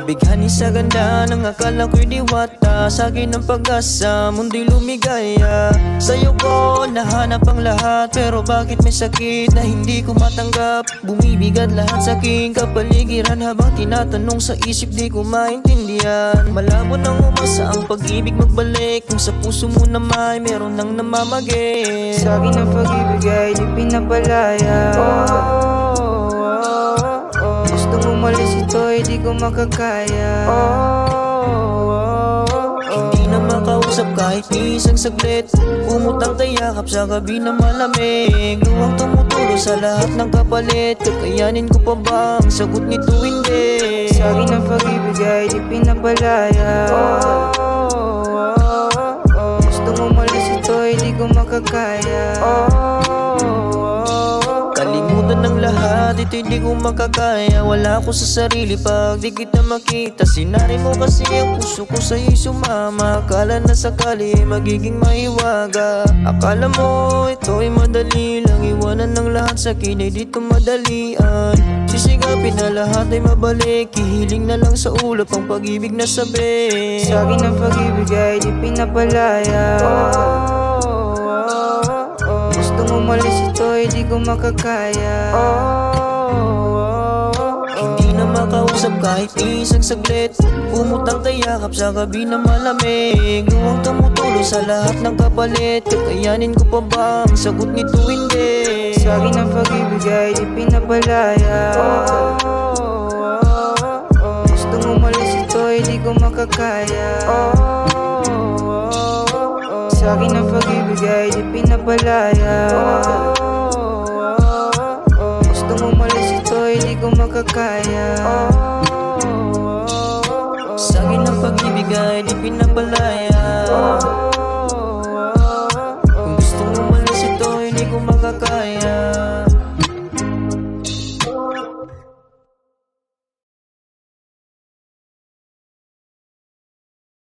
Bighani sa ganda ng akala ko'y diwata, sa'kin ang pag-asa, mundo'y lumigaya. Sa'yo ko nahanap ang lahat, pero bakit may sakit na hindi ko matanggap? Bumibigat lahat sa aking kapaligiran, habang tinatanong sa isip di ko maintindihan. Malabo nang umasa ang pag-ibig magbalik, kung sa puso mo na may meron nang namamagay. Sa'kin ang pag-ibig ay di pinapalaya. Gustong umalis ito'y di ko makakaya. Hindi na makausap kahit isang saglit, umutang tayakap sa gabi na malamig. Luwang tumutulo sa lahat ng kapalit, kakayanin ko pa ba ang sagot nito? Hindi. Sa'kin ang pag-ibig ay di pinapalaya. Gustong umalis ito'y di ko makakaya. Kalimutan ng lahat, ito'y di ko makakaya. Wala ko sa sarili pag di kita makita. Sinari mo kasi ang puso ko sa'yo'y sumama. Akala na sakali magiging mahiwaga. Akala mo ito'y madali lang, iwanan ng lahat sa'kin ay dito madalian. Sisigapin na lahat ay mabalik, hihiling na lang sa ulap ang pag-ibig na sabi. Sa'kin ang pag-ibig ay di pinapalaya. Gustong umalis ito'y di ko makakaya. Hindi na makausap kahit isang saglit, umutang tayakap sa gabi na malamig. Luwang tumutulo sa lahat ng kapalit, kakayanin ko pa ba ang sagot nito? Hindi. Sa'kin ang pag-ibig ay di pinapalaya. Gustong umalis ito'y di ko makakaya. Sa'kin ang pag-ibig ay di pinapalaya. Gustong umalis ito'y di ko makakaya. Sa'kin ang pag-ibig ay di pinapalaya.